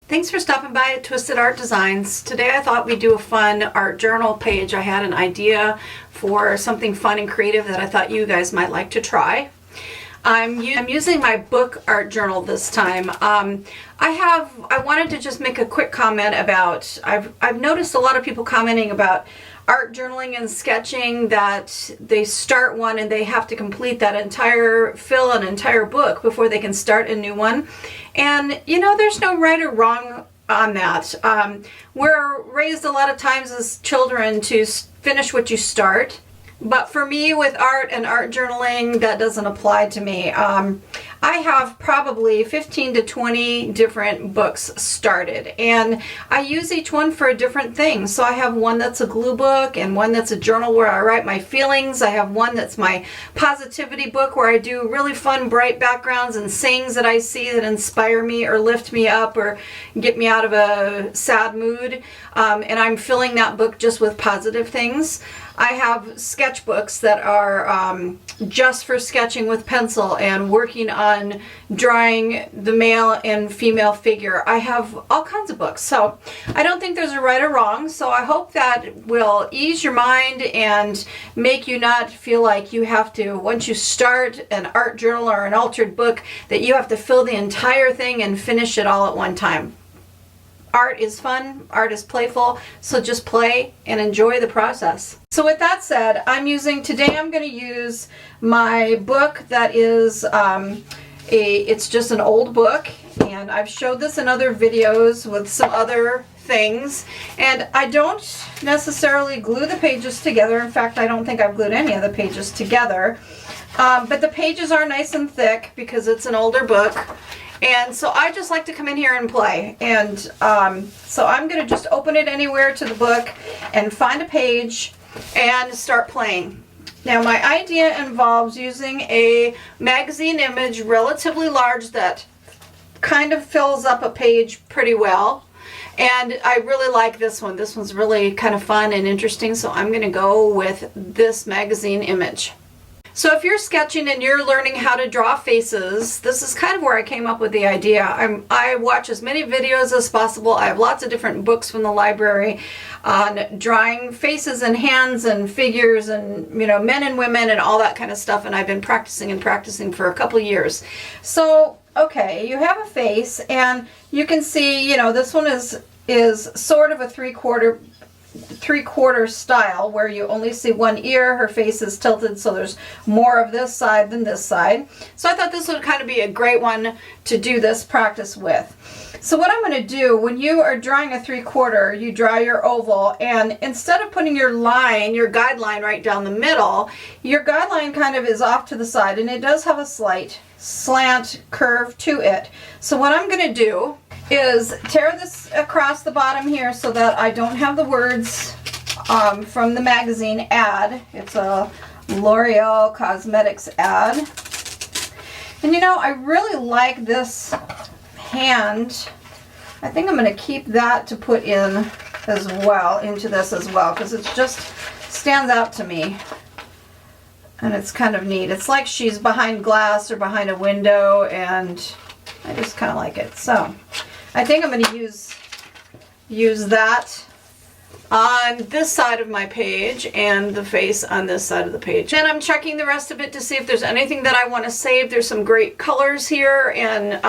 Thanks for stopping by at Twisted Art Designs. Today I thought we'd do a fun art journal page. I had an idea for something fun and creative that I thought you guys might like to try. I'm using my book art journal this time. I wanted to just make a quick comment about, I've noticed a lot of people commenting about art journaling and sketching, that they start one and they have to complete that fill an entire book before they can start a new one. And you know, there's no right or wrong on that. We're raised a lot of times as children to finish what you start. But for me, with art and art journaling, that doesn't apply to me. I have probably 15 to 20 different books started, and I use each one for a different thing. So I have one that's a glue book and one that's a journal where I write my feelings. I have one that's my positivity book where I do really fun, bright backgrounds and sayings that I see that inspire me or lift me up or get me out of a sad mood. And I'm filling that book just with positive things. I have sketchbooks that are just for sketching with pencil and working on drawing the male and female figure. I have all kinds of books. So I don't think there's a right or wrong. So I hope that will ease your mind and make you not feel like you have to, once you start an art journal or an altered book, that you have to fill the entire thing and finish it all at one time. Art is fun, art is playful, so just play and enjoy the process. So with that said, today I'm going to use my book that is, it's just an old book, and I've showed this in other videos with some other things, and I don't necessarily glue the pages together. In fact, I don't think I've glued any of the pages together, but the pages are nice and thick because it's an older book. And so I just like to come in here and play. And so I'm going to just open it anywhere to the book and find a page and start playing. Now my idea involves using a magazine image relatively large that kind of fills up a page pretty well. And I really like this one. This one's really kind of fun and interesting, so I'm going to go with this magazine image. So if you're sketching and you're learning how to draw faces, this is kind of where I came up with the idea. I watch as many videos as possible. I have lots of different books from the library on drawing faces and hands and figures and, you know, men and women and all that kind of stuff. And I've been practicing and practicing for a couple years. So, okay, you have a face, and you can see, you know, this one is sort of a three-quarter style where you only see one ear. Her face is tilted, so there's more of this side than this side. So I thought this would kind of be a great one to do this practice with. So what I'm going to do, when you are drawing a 3/4, you draw your oval, and instead of putting your line, your guideline right down the middle, your guideline kind of is off to the side, and it does have a slight slant curve to it. So what I'm going to do is tear this across the bottom here so that I don't have the words from the magazine ad. It's a L'Oreal Cosmetics ad. And you know, I really like this hand. I think I'm going to keep that to put in as well, into this as well, because it just stands out to me. And it's kind of neat. It's like she's behind glass or behind a window, and I just kind of like it. So I think I'm going to use that on this side of my page and the face on this side of the page. And I'm checking the rest of it to see if there's anything that I want to save. There's some great colors here and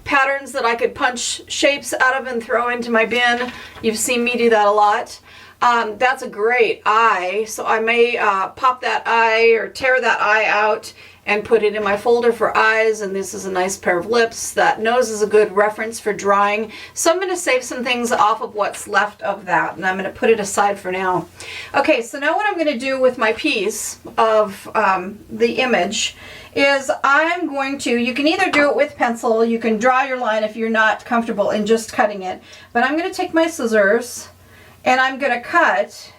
patterns that I could punch shapes out of and throw into my bin. You've seen me do that a lot. That's a great eye, so I may pop that eye or tear that eye out and put it in my folder for eyes. And this is a nice pair of lips. That nose is a good reference for drawing. So I'm going to save some things off of what's left of that, and I'm going to put it aside for now. Okay, so now what I'm going to do with my piece of the image is I'm going to, you can either do it with pencil, you can draw your line if you're not comfortable in just cutting it, but I'm going to take my scissors and I'm going to cut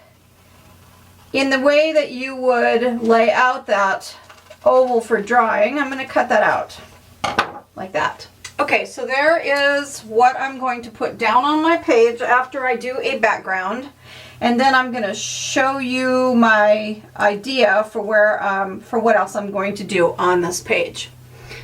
in the way that you would lay out that oval for drawing. I'm going to cut that out like that. Okay, so there is what I'm going to put down on my page after I do a background, and then I'm going to show you my idea for where for what else I'm going to do on this page.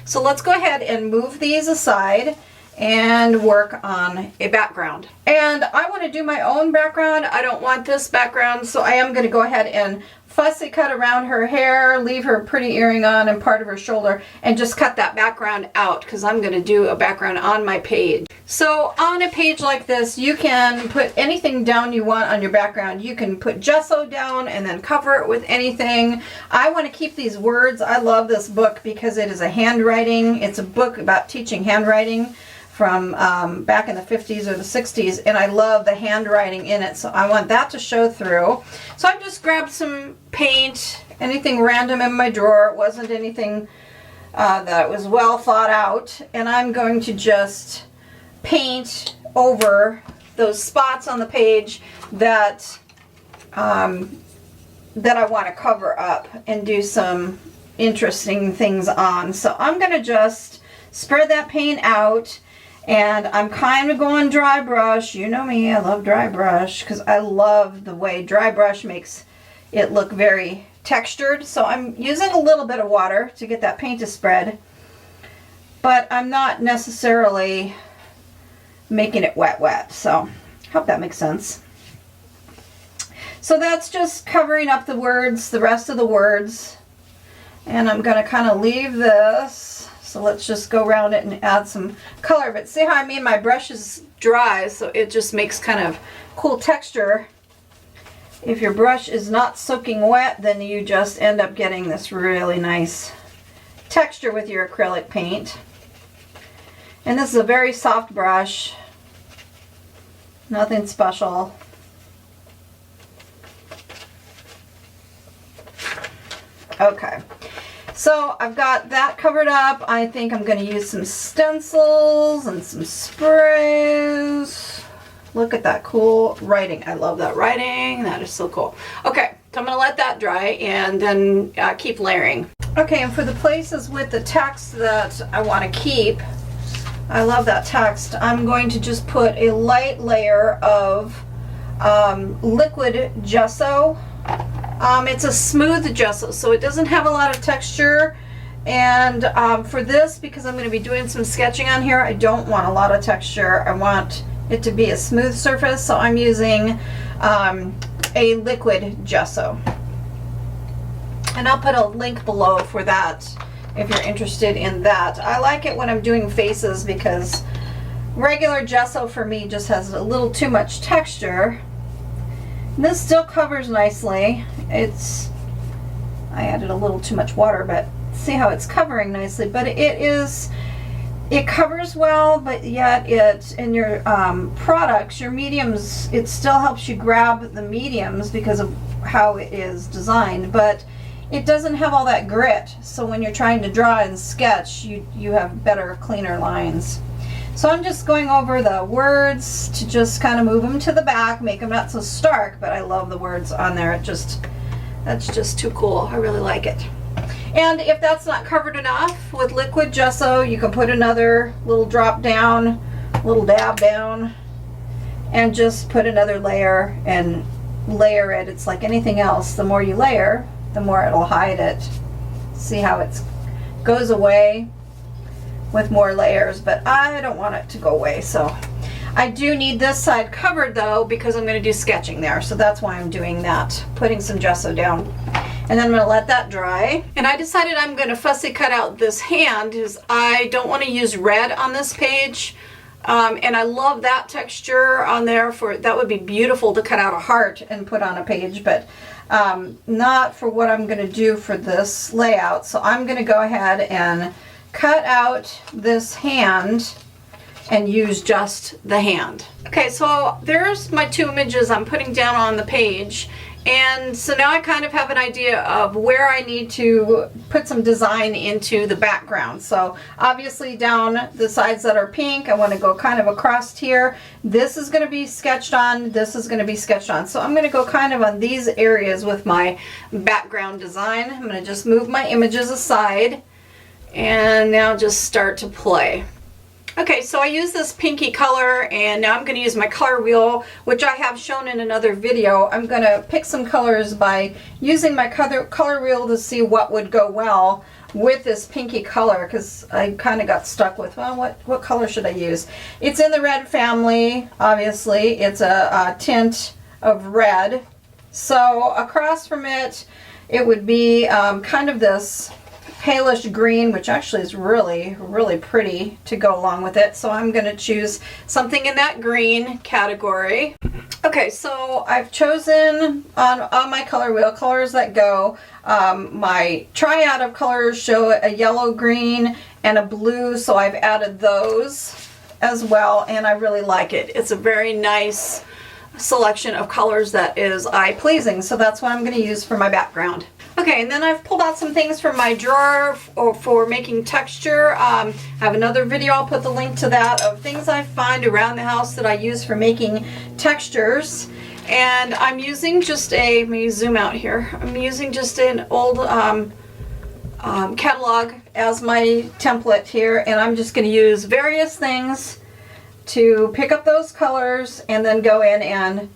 So let's go ahead and move these aside, and work on a background. And I want to do my own background. I don't want this background, so I am going to go ahead and fussy cut around her hair, leave her pretty earring on and part of her shoulder, and just cut that background out because I'm going to do a background on my page. So on a page like this, you can put anything down you want on your background. You can put gesso down and then cover it with anything. I want to keep these words. I love this book because it is a handwriting. It's a book about teaching handwriting from back in the 50s or the 60s, and I love the handwriting in it, so I want that to show through. So I've just grabbed some paint, anything random in my drawer. It wasn't anything that was well thought out, and I'm going to just paint over those spots on the page that that I want to cover up and do some interesting things on. So I'm going to just spread that paint out. And I'm kind of going dry brush. You know me, I love dry brush because I love the way dry brush makes it look very textured. So I'm using a little bit of water to get that paint to spread, but I'm not necessarily making it wet. So I hope that makes sense. So that's just covering up the words, the rest of the words. And I'm going to kind of leave this. So let's just go around it and add some color. But see how I mean my brush is dry, so it just makes kind of cool texture. If your brush is not soaking wet, then you just end up getting this really nice texture with your acrylic paint. And this is a very soft brush. Nothing special. Okay. So I've got that covered up. I think I'm going to use some stencils and some sprays. Look at that cool writing. I love that writing. That is so cool. Okay, so I'm going to let that dry and then keep layering. Okay, and for the places with the text that I want to keep, I love that text, I'm going to just put a light layer of liquid gesso. It's a smooth gesso, so it doesn't have a lot of texture. And for this, because I'm going to be doing some sketching on here, I don't want a lot of texture. I want it to be a smooth surface, so I'm using a liquid gesso. And I'll put a link below for that if you're interested in that. I like it when I'm doing faces because regular gesso for me just has a little too much texture. This still covers nicely. I added a little too much water, but see how it's covering nicely. But it covers well, but yet in your products, your mediums, it still helps you grab the mediums because of how it is designed, but it doesn't have all that grit. So when you're trying to draw and sketch, you have better, cleaner lines. So I'm just going over the words to just kind of move them to the back, make them not so stark, but I love the words on there. That's just too cool. I really like it. And if that's not covered enough with liquid gesso, you can put another little drop down, little dab down, and just put another layer and layer it. It's like anything else. The more you layer, the more it'll hide it. See how it goes away with more layers, but I don't want it to go away. So I do need this side covered though, because I'm going to do sketching there. So that's why I'm doing that, putting some gesso down. And then I'm going to let that dry. And I decided I'm going to fussy cut out this hand because I don't want to use red on this page. And I love that texture on there. That would be beautiful to cut out a heart and put on a page, but not for what I'm going to do for this layout. So I'm going to go ahead and cut out this hand and use just the hand. Okay, so there's my two images I'm putting down on the page. And so now I kind of have an idea of where I need to put some design into the background. So obviously down the sides that are pink, I want to go kind of across here. This is going to be sketched on, this is going to be sketched on. So I'm going to go kind of on these areas with my background design. I'm going to just move my images aside and now just start to play. Okay, so I use this pinky color, and now I'm going to use my color wheel, which I have shown in another video. I'm going to pick some colors by using my color wheel to see what would go well with this pinky color because I kind of got stuck with, well, what color should I use? It's in the red family, obviously. It's a tint of red. So across from it, it would be kind of this palish green, which actually is really, really pretty to go along with it. So I'm going to choose something in that green category. Okay, so I've chosen on my color wheel, colors that go. My triad of colors show a yellow, green, and a blue, so I've added those as well, and I really like it. It's a very nice selection of colors that is eye-pleasing, so that's what I'm going to use for my background. Okay, and then I've pulled out some things from my drawer for making texture. I have another video, I'll put the link to that, of things I find around the house that I use for making textures. And I'm using just let me zoom out here. I'm using just an old catalog as my template here, and I'm just going to use various things to pick up those colors and then go in and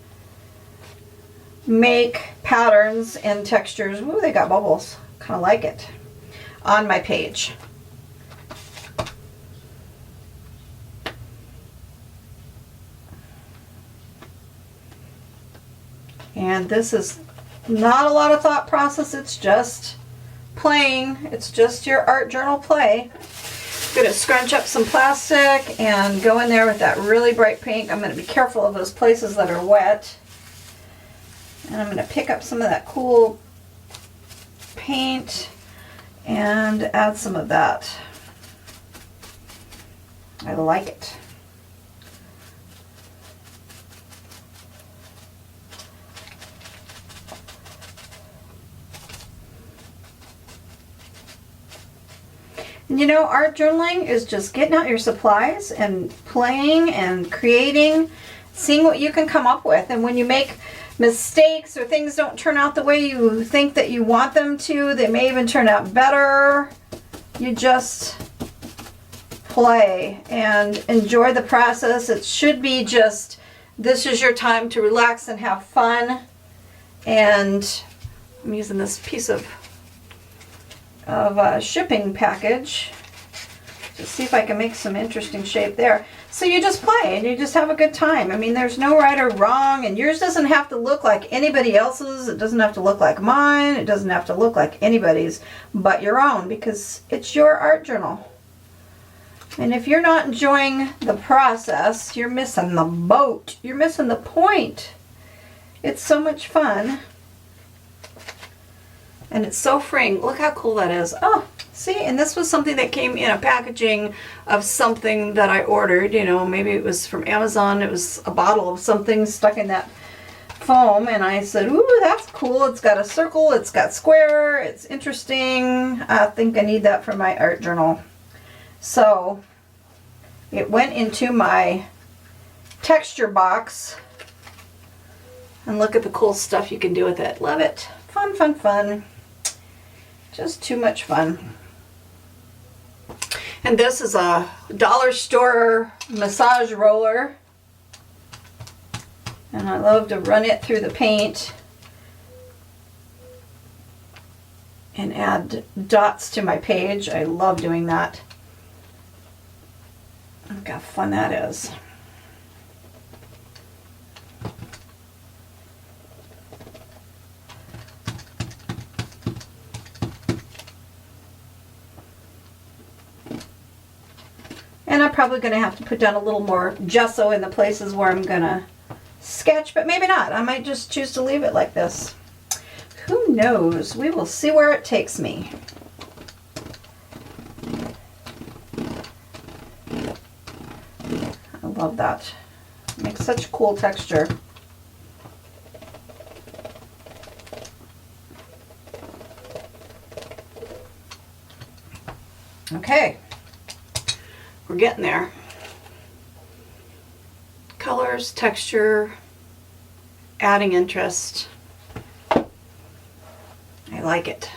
make patterns and textures. Ooh, they got bubbles. Kind of like it. On my page. And this is not a lot of thought process. It's just playing. It's just your art journal play. I'm going to scrunch up some plastic and go in there with that really bright pink. I'm going to be careful of those places that are wet. And I'm going to pick up some of that cool paint and add some of that. I like it. And you know, art journaling is just getting out your supplies and playing and creating, seeing what you can come up with. And when you make mistakes or things don't turn out the way you think that you want them to, they may even turn out better, you just play and enjoy the process. It should be just, this is your time to relax and have fun. And I'm using this piece of shipping package to see if I can make some interesting shape there. So you just play and you just have a good time. I mean, there's no right or wrong, and yours doesn't have to look like anybody else's. It doesn't have to look like mine. It doesn't have to look like anybody's but your own, because it's your art journal. And if you're not enjoying the process, you're missing the boat. You're missing the point. It's so much fun. And it's so freeing. Look how cool that is. Oh, see, and this was something that came in a packaging of something that I ordered. You know, maybe it was from Amazon. It was a bottle of something stuck in that foam. And I said, ooh, that's cool. It's got a circle. It's got square. It's interesting. I think I need that for my art journal. So it went into my texture box. And look at the cool stuff you can do with it. Love it. Fun, fun, fun. Just too much fun. And this is a dollar store massage roller. And I love to run it through the paint and add dots to my page. I love doing that. Look how fun that is. And I'm probably going to have to put down a little more gesso in the places where I'm going to sketch, but maybe not. I might just choose to leave it like this. Who knows? We will see where it takes me. I love that. It makes such a cool texture. Okay. We're getting there. Colors, texture, adding interest. I like it.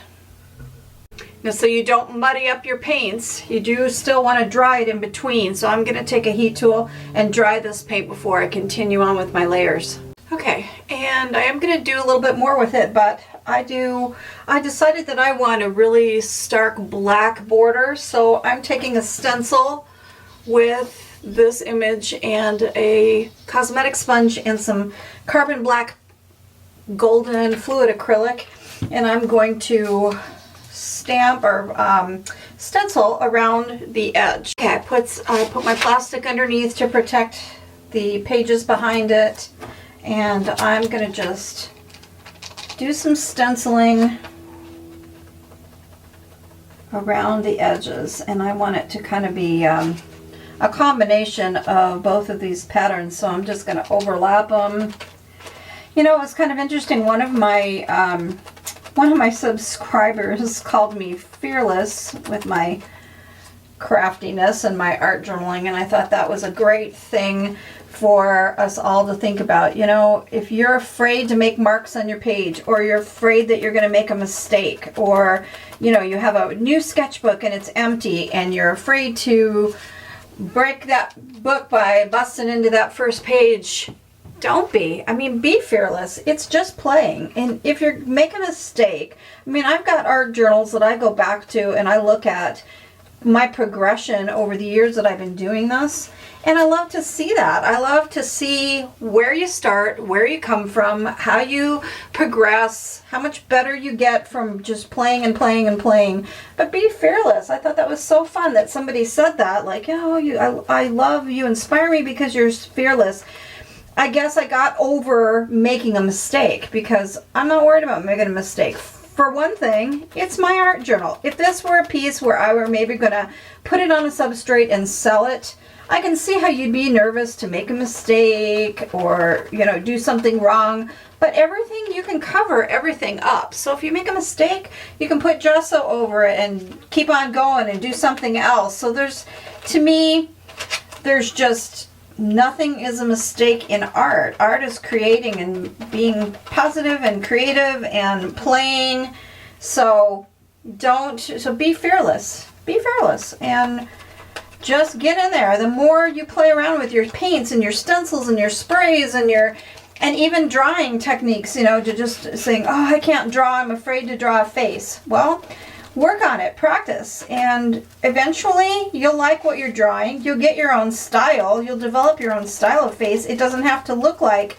Now, so you don't muddy up your paints, you do still want to dry it in between. So I'm going to take a heat tool and dry this paint before I continue on with my layers. Okay, and I am going to do a little bit more with it, but I decided that I want a really stark black border, so I'm taking a stencil with this image and a cosmetic sponge and some carbon black golden fluid acrylic, and I'm going to stamp or stencil around the edge. Okay, I put my plastic underneath to protect the pages behind it, and I'm gonna just do some stenciling around the edges, and I want it to kind of be a combination of both of these patterns, so I'm just gonna overlap them. You know, it's kind of interesting. One of my subscribers called me fearless with my craftiness and my art journaling, and I thought that was a great thing for us all to think about. You know, if you're afraid to make marks on your page, or you're afraid that you're going to make a mistake, or, you know, you have a new sketchbook and it's empty and you're afraid to break that book by busting into that first page, don't be. I mean, be fearless. It's just playing. And if you're making a mistake, I mean, I've got art journals that I go back to and I look at my progression over the years that I've been doing this, and I love to see that. I love to see where you start, where you come from, how you progress, how much better you get from just playing and playing and playing. But be fearless. I thought that was so fun that somebody said that, like, oh, I love you, inspire me because you're fearless. I guess I got over making a mistake because I'm not worried about making a mistake. For one thing, it's my art journal. If this were a piece where I were maybe going to put it on a substrate and sell it, I can see how you'd be nervous to make a mistake or, you know, do something wrong. But everything, you can cover everything up. So if you make a mistake, you can put gesso over it and keep on going and do something else. So to me, there's just nothing is a mistake in art. Art is creating and being positive and creative and playing. So be fearless. Be fearless and just get in there. The more you play around with your paints and your stencils and your sprays and even drawing techniques, you know, to just saying, oh, I can't draw, I'm afraid to draw a face. Well, work on it, practice, and eventually you'll like what you're drawing. You'll get your own style. You'll develop your own style of face. It doesn't have to look like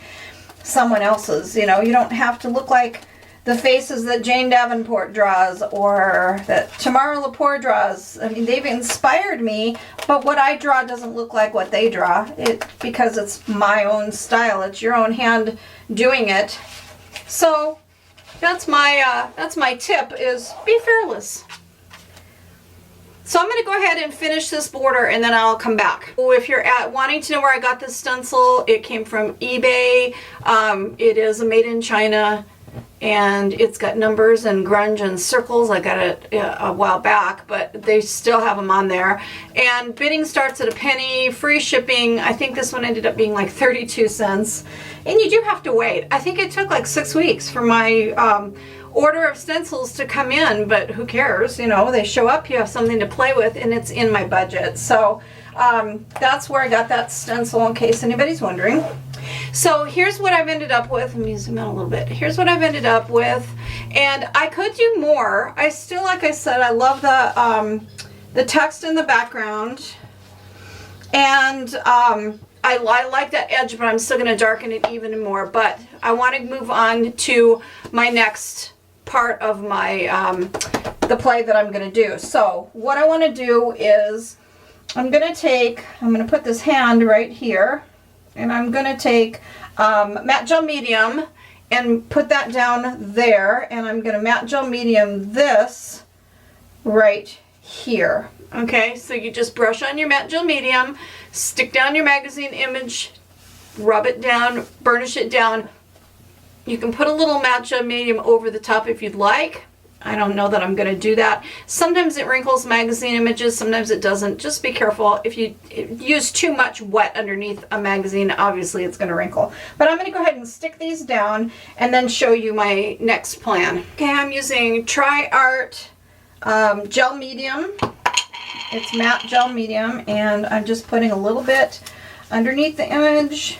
someone else's, you know. You don't have to look like the faces that Jane Davenport draws or that Tamara Lepore draws. I mean, they've inspired me, but what I draw doesn't look like what they draw because it's my own style. It's your own hand doing it. So that's my tip, is be fearless. So I'm going to go ahead and finish this border and then I'll come back. If you're wanting to know where I got this stencil, it came from eBay. It is made in China, and it's got numbers and grunge and circles. I got it a while back, but they still have them on there. And bidding starts at $0.01, free shipping. I think this one ended up being like 32 cents. And you do have to wait. I think it took like 6 weeks for my order of stencils to come in, but who cares? You know, they show up, you have something to play with, and it's in my budget. So that's where I got that stencil, in case anybody's wondering. So here's what I've ended up with. Let me zoom out a little bit. Here's what I've ended up with, and I could do more. I still, like I said, I love the text in the background, and I like that edge, but I'm still going to darken it even more. But I want to move on to my next part of my the play that I'm going to do. So what I want to do is I'm going to put this hand right here, and I'm going to take matte gel medium and put that down there, and I'm going to matte gel medium this right here. Okay, so you just brush on your matte gel medium, stick down your magazine image, rub it down, burnish it down. You can put a little matte gel medium over the top if you'd like. I don't know that I'm going to do that. Sometimes it wrinkles magazine images, sometimes it doesn't. Just be careful. If you use too much wet underneath a magazine, obviously it's going to wrinkle. But I'm going to go ahead and stick these down and then show you my next plan. Okay, I'm using TriArt gel medium. It's matte gel medium, and I'm just putting a little bit underneath the image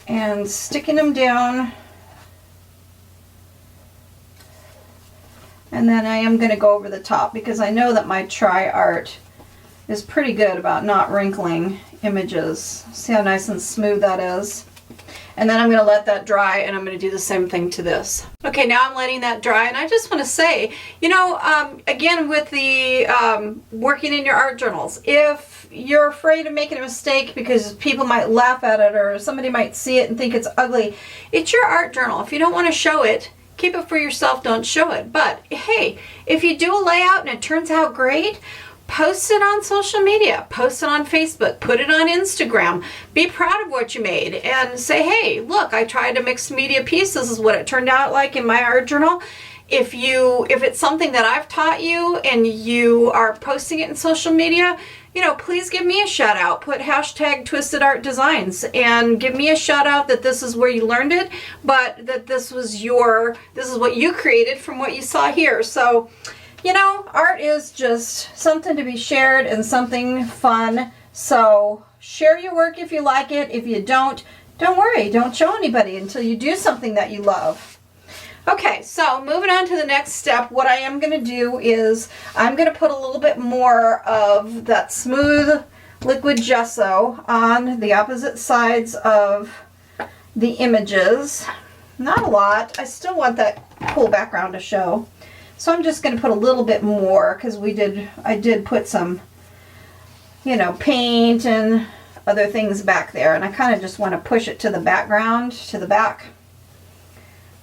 and sticking them down And then I am going to go over the top because I know that my Tri-Art is pretty good about not wrinkling images. See how nice and smooth that is? And then I'm going to let that dry, and I'm going to do the same thing to this. Okay, now I'm letting that dry, and I just want to say, you know, again, with the working in your art journals, if you're afraid of making a mistake because people might laugh at it or somebody might see it and think it's ugly, it's your art journal. If you don't want to show it, keep it for yourself, don't show it. But hey, if you do a layout and it turns out great, post it on social media, post it on Facebook, put it on Instagram, be proud of what you made and say, hey, look, I tried a mixed media piece. This is what it turned out like in my art journal. If it's something that I've taught you and you are posting it in social media, you know, please give me a shout out. Put hashtag TwistedArtDesigns and give me a shout out that this is where you learned it, but that this is what you created from what you saw here. So, you know, art is just something to be shared and something fun. So share your work if you like it. If you don't worry. Don't show anybody until you do something that you love. Okay, so moving on to the next step, what I am going to do is I'm going to put a little bit more of that smooth liquid gesso on the opposite sides of the images. Not a lot. I still want that cool background to show. So I'm just going to put a little bit more because I did put some, you know, paint and other things back there, and I kind of just want to push it to the background, to the back.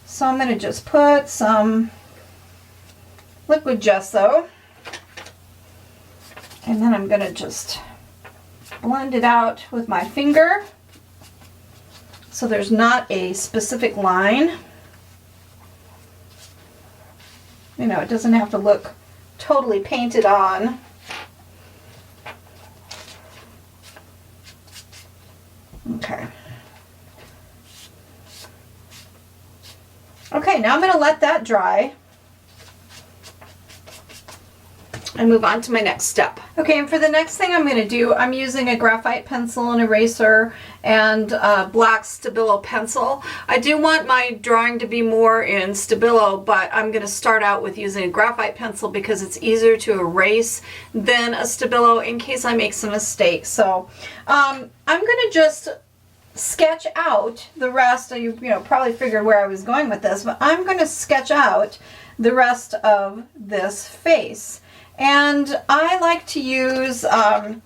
So I'm going to just put some liquid gesso, and then I'm going to just blend it out with my finger so there's not a specific line. You know, it doesn't have to look totally painted on. Okay. Okay, now I'm going to let that dry and move on to my next step. Okay, and for the next thing I'm going to do, I'm using a graphite pencil and eraser and black Stabilo pencil. I do want my drawing to be more in Stabilo, but I'm going to start out with using a graphite pencil because it's easier to erase than a Stabilo in case I make some mistakes. So I'm going to just sketch out the rest. You know, probably figured where I was going with this, but I'm going to sketch out the rest of this face. And I like to use, I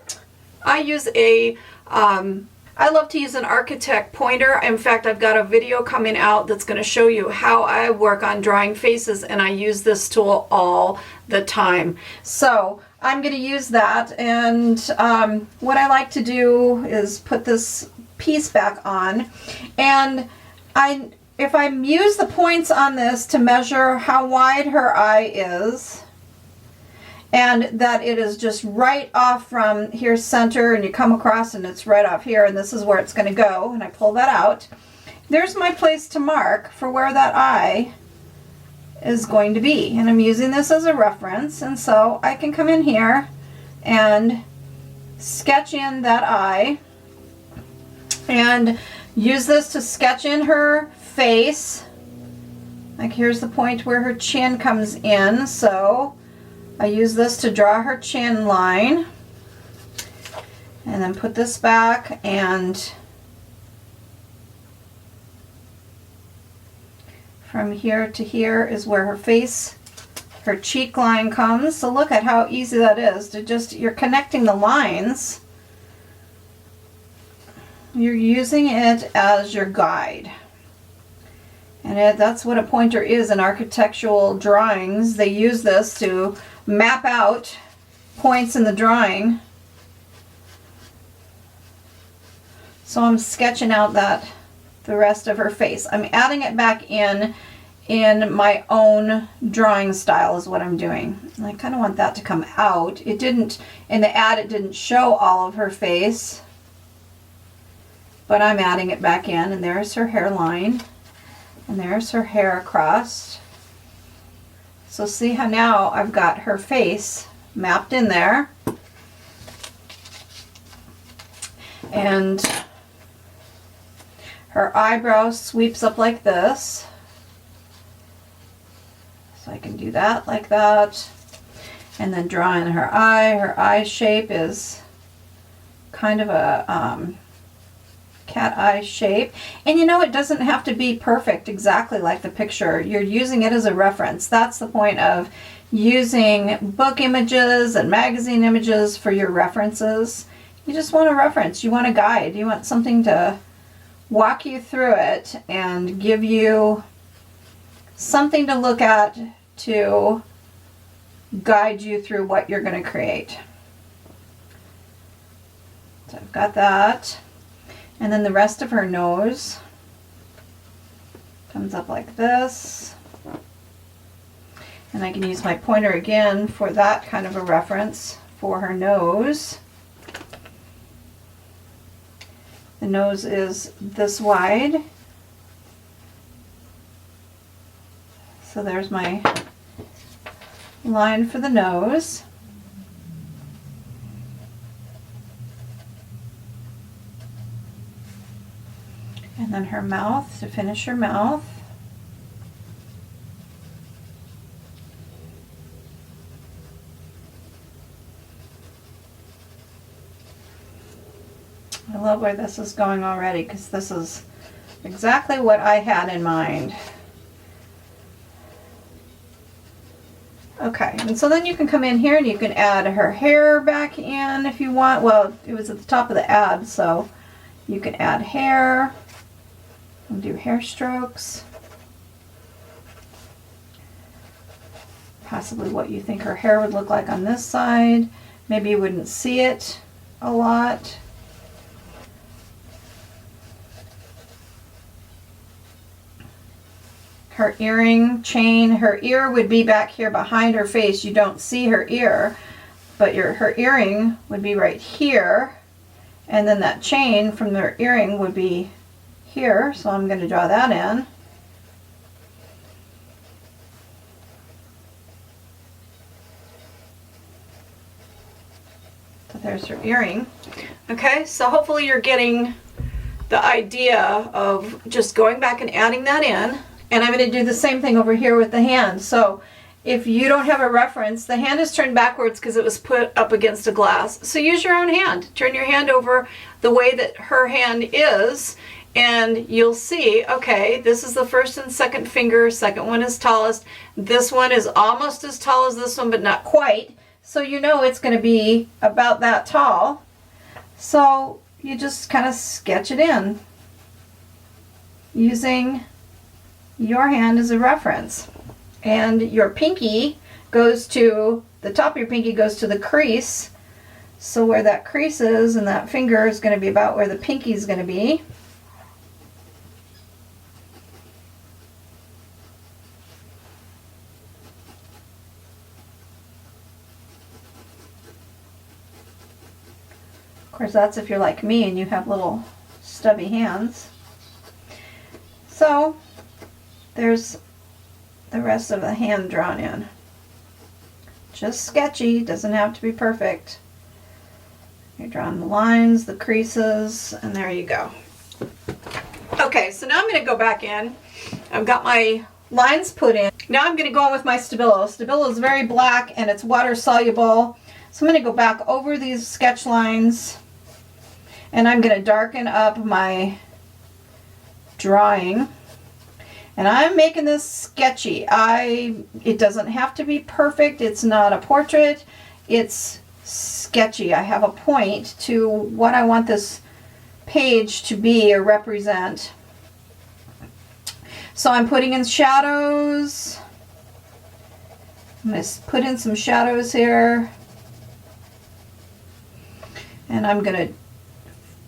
love to use an architect pointer. In fact, I've got a video coming out that's going to show you how I work on drawing faces, and I use this tool all the time. So I'm going to use that, and what I like to do is put this piece back on, and if I use the points on this to measure how wide her eye is, and that it is just right off from here center, and you come across and it's right off here, and this is where it's going to go, and I pull that out. There's my place to mark for where that eye is going to be, and I'm using this as a reference, and so I can come in here and sketch in that eye and use this to sketch in her face. Like here's the point where her chin comes in, so I use this to draw her chin line, and then put this back, and from here to here is where her face, her cheek line comes. So look at how easy that is to just, you're connecting the lines. You're using it as your guide. And that's what a pointer is in architectural drawings. They use this to map out points in the drawing. So I'm sketching out the rest of her face. I'm adding it back in my own drawing style is what I'm doing. And I kind of want that to come out. It didn't, in the ad, it didn't show all of her face, but I'm adding it back in, and there's her hairline, and there's her hair across. So see how now I've got her face mapped in there, and her eyebrow sweeps up like this. So I can do that like that. And then draw in her eye. Her eye shape is kind of a cat eye shape. And you know, it doesn't have to be perfect exactly like the picture. You're using it as a reference. That's the point of using book images and magazine images for your references. You just want a reference. You want a guide. You want something to walk you through it and give you something to look at to guide you through what you're going to create. So I've got that. And then the rest of her nose comes up like this. And I can use my pointer again for that kind of a reference for her nose. The nose is this wide. So there's my line for the nose. And then her mouth, to finish her mouth. I love where this is going already, because this is exactly what I had in mind. Okay, and so then you can come in here and you can add her hair back in if you want. Well, it was at the top of the ad, so you can add hair and do hair strokes. Possibly what you think her hair would look like on this side. Maybe you wouldn't see it a lot. Her earring chain, her ear would be back here behind her face. You don't see her ear, but her earring would be right here. And then that chain from their earring would be here. So I'm going to draw that in. So there's her earring. Okay, so hopefully you're getting the idea of just going back and adding that in. And I'm going to do the same thing over here with the hand. So if you don't have a reference, the hand is turned backwards because it was put up against a glass. So use your own hand. Turn your hand over the way that her hand is, and you'll see, okay, this is the first and second finger. Second one is tallest. This one is almost as tall as this one, but not quite. So you know it's going to be about that tall. So you just kind of sketch it in using your hand as a reference. And your pinky goes to, the top of your pinky goes to the crease. So where that crease is and that finger is going to be about where the pinky is going to be. Of course, that's if you're like me and you have little stubby hands. So there's the rest of the hand drawn in. Just sketchy, doesn't have to be perfect. You're drawing the lines, the creases, and there you go. Okay, so now I'm going to go back in. I've got my lines put in. Now I'm going to go in with my Stabilo. Stabilo is very black and it's water soluble. So I'm going to go back over these sketch lines and I'm going to darken up my drawing. And I'm making this sketchy. It doesn't have to be perfect. It's not a portrait. It's sketchy. I have a point to what I want this page to be or represent. So I'm putting in shadows. I'm going to put in some shadows here. And I'm going to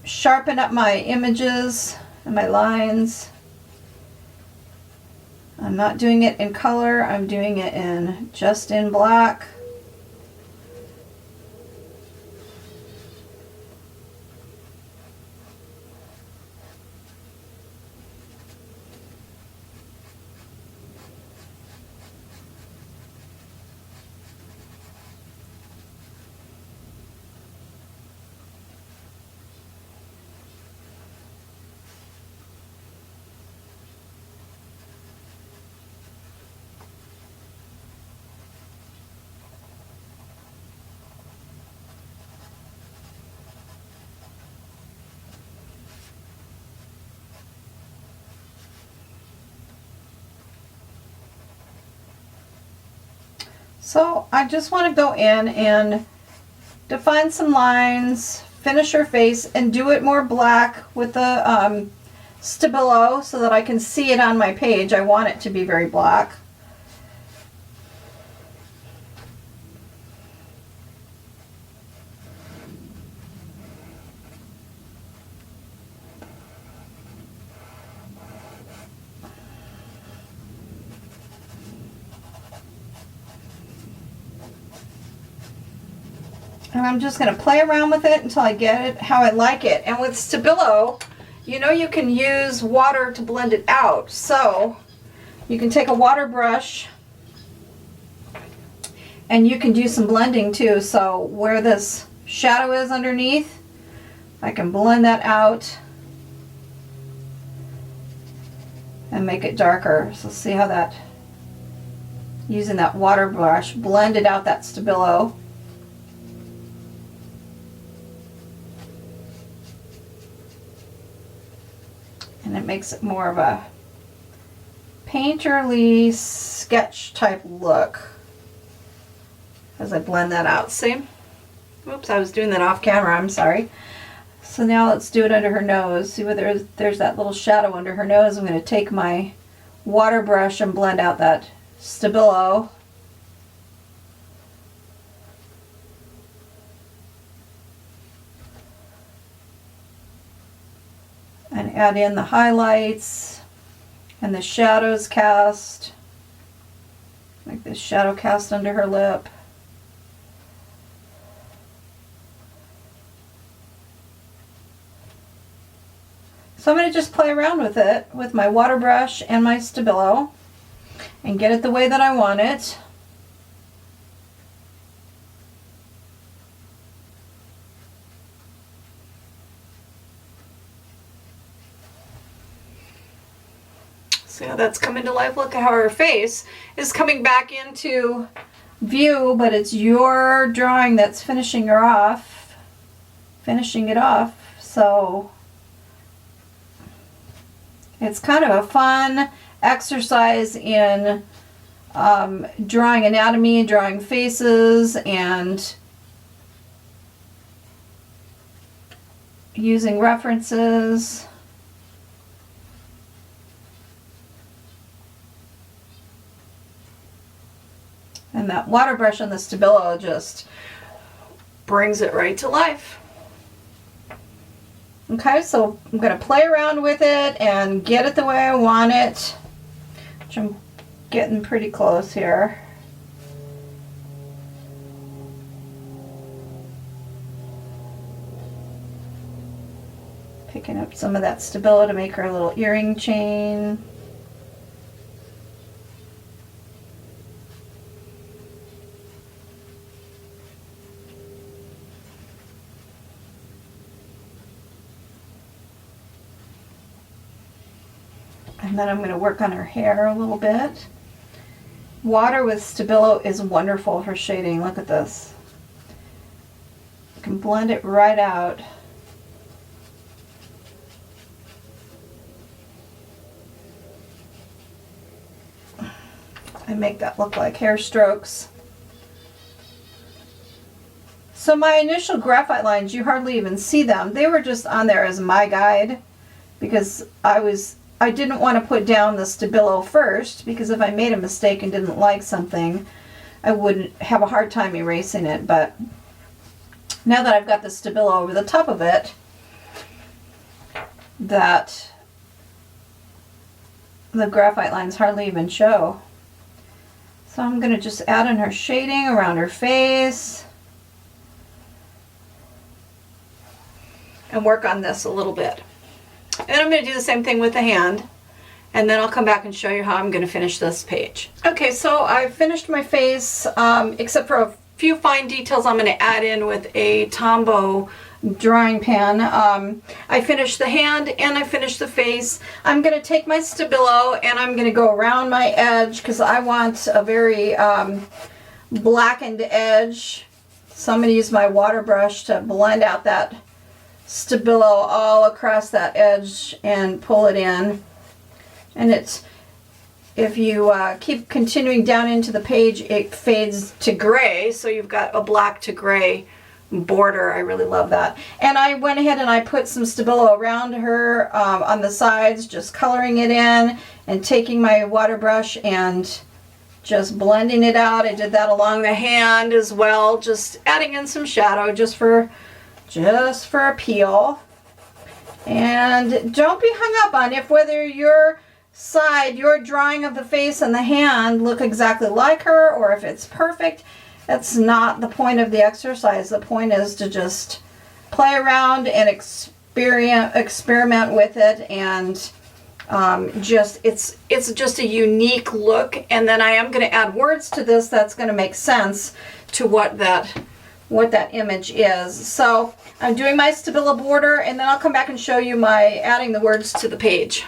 sharpen up my images and my lines. I'm not doing it in color, I'm doing it in just in black. So I just want to go in and define some lines, finish her face, and do it more black with the Stabilo so that I can see it on my page. I want it to be very black. And I'm just going to play around with it until I get it how I like it. And with Stabilo, you know, you can use water to blend it out. So you can take a water brush and you can do some blending too. So where this shadow is underneath, I can blend that out and make it darker. So see how that, using that water brush, blended out that Stabilo. And it makes it more of a painterly sketch type look as I blend that out. See? Oops, I was doing that off camera, I'm sorry. So now let's do it under her nose. See where there's that little shadow under her nose. I'm going to take my water brush and blend out that Stabilo. And add in the highlights and the shadows cast, like this shadow cast under her lip. So I'm going to just play around with it with my water brush and my Stabilo and get it the way that I want it. See how that's coming to life? Look at how her face is coming back into view, but it's your drawing that's finishing it off. So it's kind of a fun exercise in drawing anatomy, drawing faces, and using references. And that water brush on the Stabilo just brings it right to life. Okay, so I'm going to play around with it and get it the way I want it, which I'm getting pretty close here. Picking up some of that Stabilo to make her a little earring chain. And then I'm going to work on her hair a little bit. Water with Stabilo is wonderful for shading. Look at this. You can blend it right out. And make that look like hair strokes. So my initial graphite lines, you hardly even see them. They were just on there as my guide because I didn't want to put down the Stabilo first, because if I made a mistake and didn't like something, I would have a hard time erasing it. But now that I've got the Stabilo over the top of it, that the graphite lines hardly even show. So I'm going to just add in her shading around her face and work on this a little bit. And I'm going to do the same thing with the hand, and then I'll come back and show you how I'm going to finish this page. Okay, so I've finished my face, except for a few fine details I'm going to add in with a Tombow drawing pan. I finished the hand and I finished the face. I'm going to take my Stabilo and I'm going to go around my edge because I want a very blackened edge. So I'm going to use my water brush to blend out that Stabilo all across that edge and pull it in. And if you keep continuing down into the page, it fades to gray, so you've got a black to gray border. I really love that. And I went ahead and I put some Stabilo around her on the sides, just coloring it in and taking my water brush and just blending it out. I did that along the hand as well, just adding in some shadow just for appeal. And don't be hung up on if whether your drawing of the face and the hand look exactly like her or if it's perfect. That's not the point of the exercise. The point is to just play around and experiment with it, and it's just a unique look. And then I am going to add words to this that's going to make sense to what that image is. So I'm doing my Stabilo border, and then I'll come back and show you my adding the words to the page.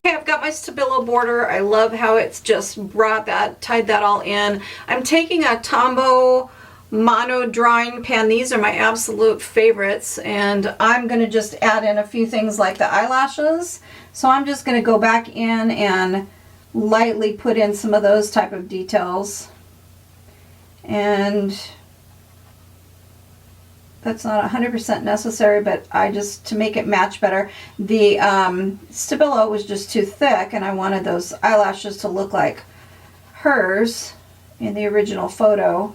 Okay, I've got my Stabilo border. I love how it's just tied that all in. I'm taking a Tombow mono drawing pen. These are my absolute favorites, and I'm going to just add in a few things like the eyelashes. So I'm just going to go back in and lightly put in some of those type of details. And that's not 100% necessary, but to make it match better. The Stabilo was just too thick, and I wanted those eyelashes to look like hers in the original photo.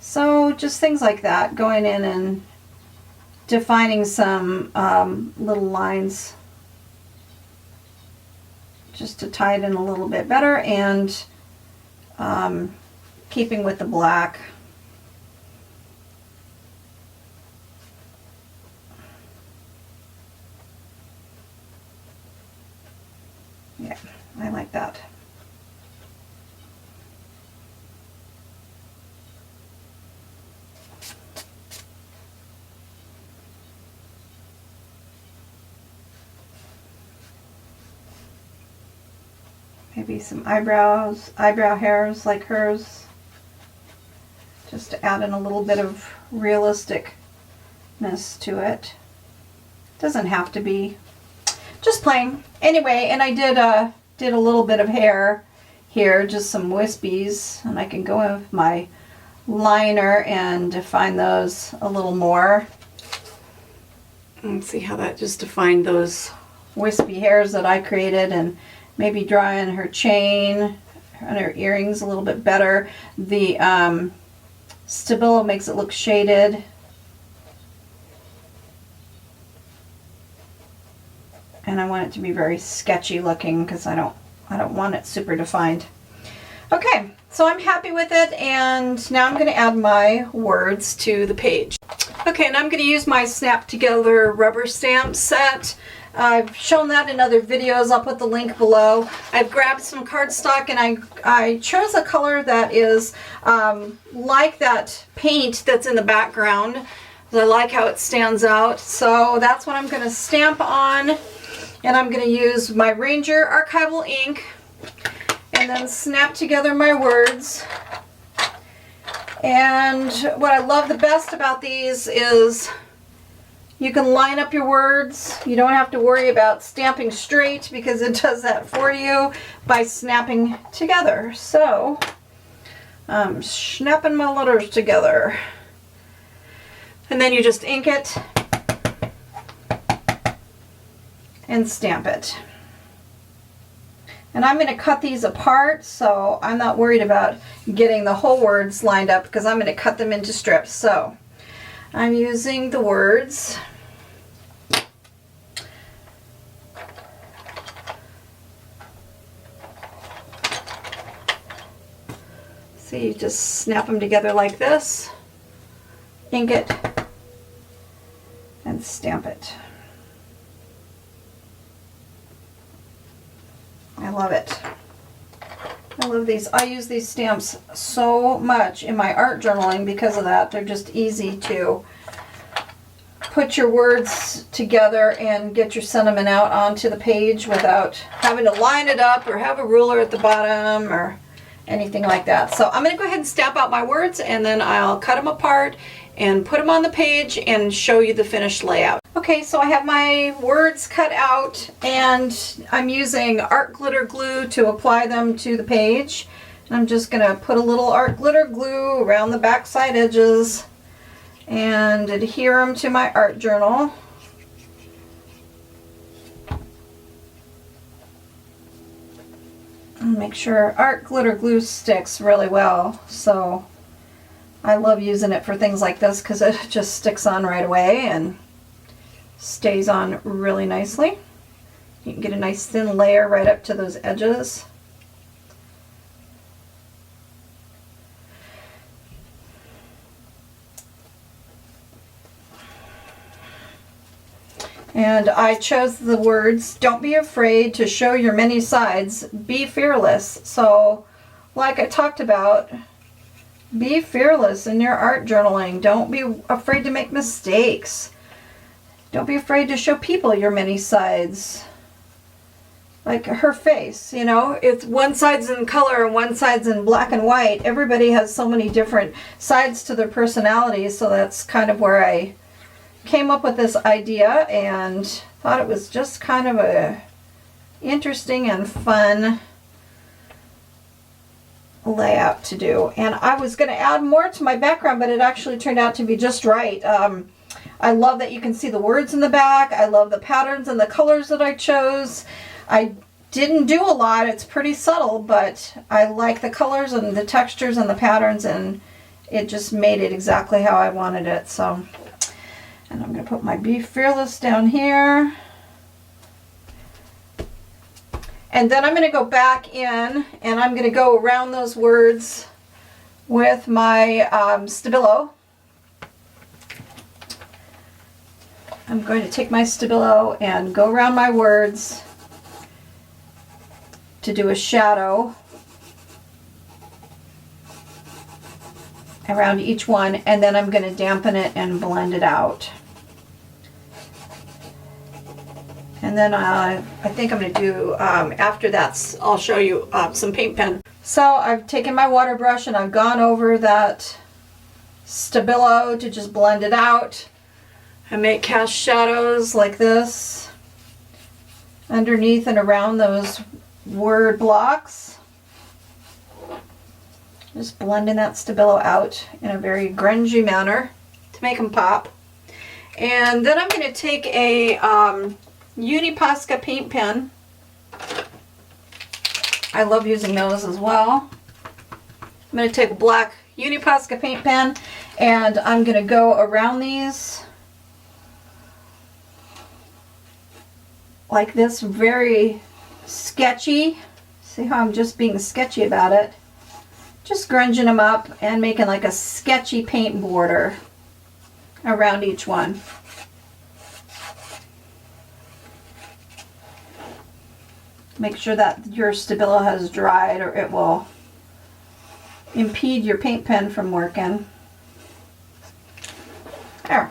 So just things like that, going in and defining some little lines just to tie it in a little bit better, and keeping with the black. Yeah, I like that. Maybe some eyebrow hairs like hers, just to add in a little bit of realisticness to it. Doesn't have to be, just plain. Anyway, and I did a little bit of hair here, just some wispies, and I can go in with my liner and define those a little more. Let's see how that just defined those wispy hairs that I created, and maybe draw in her chain and her earrings a little bit better. The Stabilo makes it look shaded. And I want it to be very sketchy looking because I don't want it super defined. Okay, so I'm happy with it, and now I'm going to add my words to the page. Okay, and I'm going to use my Snap Together rubber stamp set. I've shown that in other videos. I'll put the link below. I've grabbed some cardstock, and I chose a color that is like that paint that's in the background. I like how it stands out. So that's what I'm going to stamp on. And I'm going to use my Ranger archival ink and then snap together my words. And what I love the best about these is you can line up your words. You don't have to worry about stamping straight because it does that for you by snapping together. So I'm snapping my letters together. And then you just ink it and stamp it. And I'm going to cut these apart, so I'm not worried about getting the whole words lined up because I'm going to cut them into strips. So I'm using the words. So you just snap them together like this, ink it, and stamp it. I love it. I love these. I use these stamps so much in my art journaling because of that. They're just easy to put your words together and get your sentiment out onto the page without having to line it up or have a ruler at the bottom or anything like that. So I'm going to go ahead and stamp out my words, and then I'll cut them apart and put them on the page and show you the finished layout. Okay. Okay, so I have my words cut out and I'm using art glitter glue to apply them to the page. And I'm just going to put a little art glitter glue around the back side edges and adhere them to my art journal. And make sure art glitter glue sticks really well. So I love using it for things like this because it just sticks on right away and stays on really nicely. You can get a nice thin layer right up to those edges. And I chose the words, don't be afraid to show your many sides, be fearless. So like I talked about, be fearless in your art journaling. Don't be afraid to make mistakes. Don't be afraid to show people your many sides. Like her face, you know, it's one side's in color and one side's in black and white. Everybody has so many different sides to their personality, so that's kind of where I came up with this idea and thought it was just kind of a interesting and fun layout to do. And I was going to add more to my background, but it actually turned out to be just right. I love that you can see the words in the back. I love the patterns and the colors that I chose. I didn't do a lot. It's pretty subtle, but I like the colors and the textures and the patterns, and it just made it exactly how I wanted it. So, and I'm going to put my Be Fearless down here. And then I'm going to go back in and I'm going to go around those words with my Stabilo. I'm going to take my Stabilo and go around my words to do a shadow around each one, and then I'm going to dampen it and blend it out. And then I think I'm going to do, after that, I'll show you some paint pen. So I've taken my water brush and I've gone over that Stabilo to just blend it out. I may cast shadows like this underneath and around those word blocks. Just blending that Stabilo out in a very grungy manner to make them pop. And then I'm going to take a Uniposca paint pen. I love using those as well. I'm going to take a black Uniposca paint pen and I'm going to go around these like this, very sketchy. See how I'm just being sketchy about it? Just grunging them up and making like a sketchy paint border around each one. Make sure that your Stabilo has dried or it will impede your paint pen from working. There.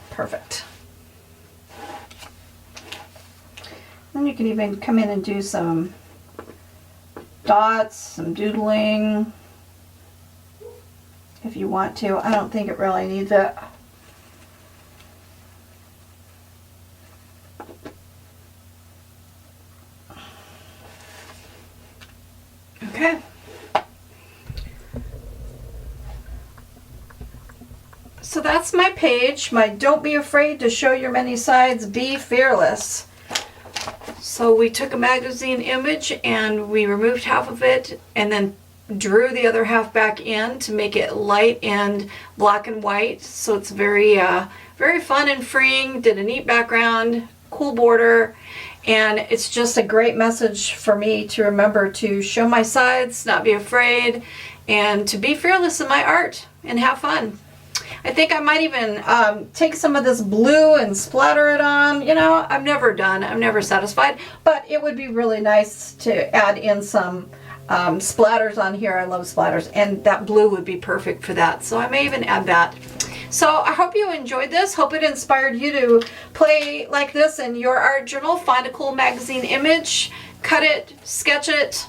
Perfect. Then you can even come in and do some dots, some doodling if you want to. I don't think it really needs it. Okay. So that's my page, my Don't Be Afraid to Show Your Many Sides, Be Fearless. So we took a magazine image and we removed half of it and then drew the other half back in to make it light and black and white. So it's very, very fun and freeing. Did a neat background, cool border, and it's just a great message for me to remember to show my sides, not be afraid, and to be fearless in my art and have fun. I think I might even take some of this blue and splatter it on. You know, I'm never done. I'm never satisfied. But it would be really nice to add in some splatters on here. I love splatters. And that blue would be perfect for that. So I may even add that. So I hope you enjoyed this. Hope it inspired you to play like this in your art journal. Find a cool magazine image, cut it, sketch it,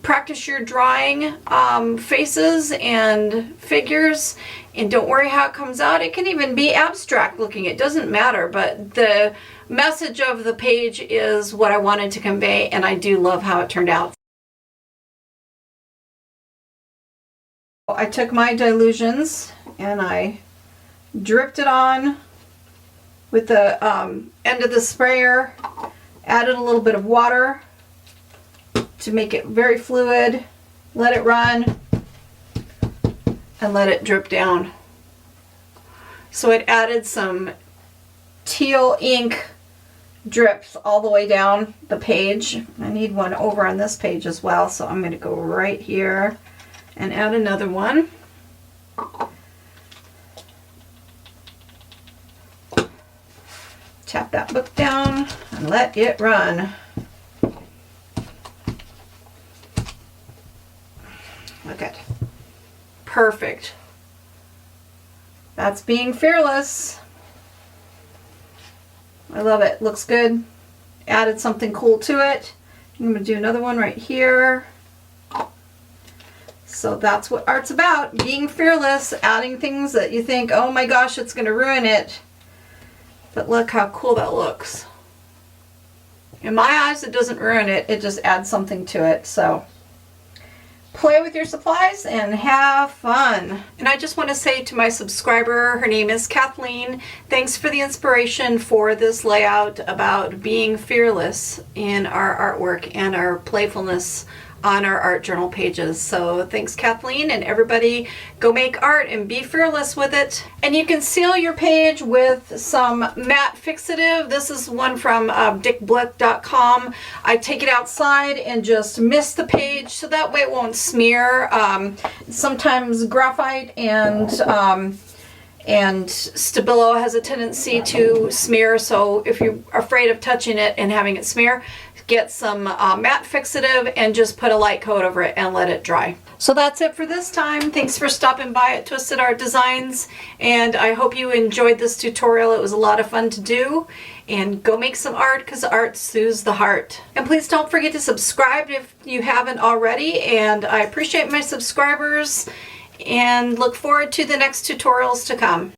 practice your drawing faces and figures, and don't worry how it comes out. It can even be abstract looking, it doesn't matter, but the message of the page is what I wanted to convey, and I do love how it turned out. I took my Dilutions and I dripped it on with the end of the sprayer, added a little bit of water to make it very fluid, let it run, and let it drip down. So it added some teal ink drips all the way down the page. I need one over on this page as well, so I'm going to go right here and add another one. Tap that book down and let it run. Look at, perfect. That's being fearless. I love it. Looks good. Added something cool to it. I'm going to do another one right here. So that's what art's about, being fearless, adding things that you think, oh my gosh, it's going to ruin it. But look how cool that looks. In my eyes, it doesn't ruin it, it just adds something to it. So play with your supplies and have fun. And I just want to say to my subscriber, her name is Kathleen, thanks for the inspiration for this layout about being fearless in our artwork and our playfulness on our art journal pages. So thanks, Kathleen, and everybody go make art and be fearless with it. And you can seal your page with some matte fixative. This is one from dickblick.com. I take it outside and just mist the page so that way it won't smear. Sometimes graphite and Stabilo has a tendency to smear, so if you're afraid of touching it and having it smear, get some matte fixative and just put a light coat over it and let it dry. So that's it for this time. Thanks for stopping by at Twisted Art Designs, and I hope you enjoyed this tutorial. It was a lot of fun to do, and go make some art because art soothes the heart. And please don't forget to subscribe if you haven't already, and I appreciate my subscribers and look forward to the next tutorials to come.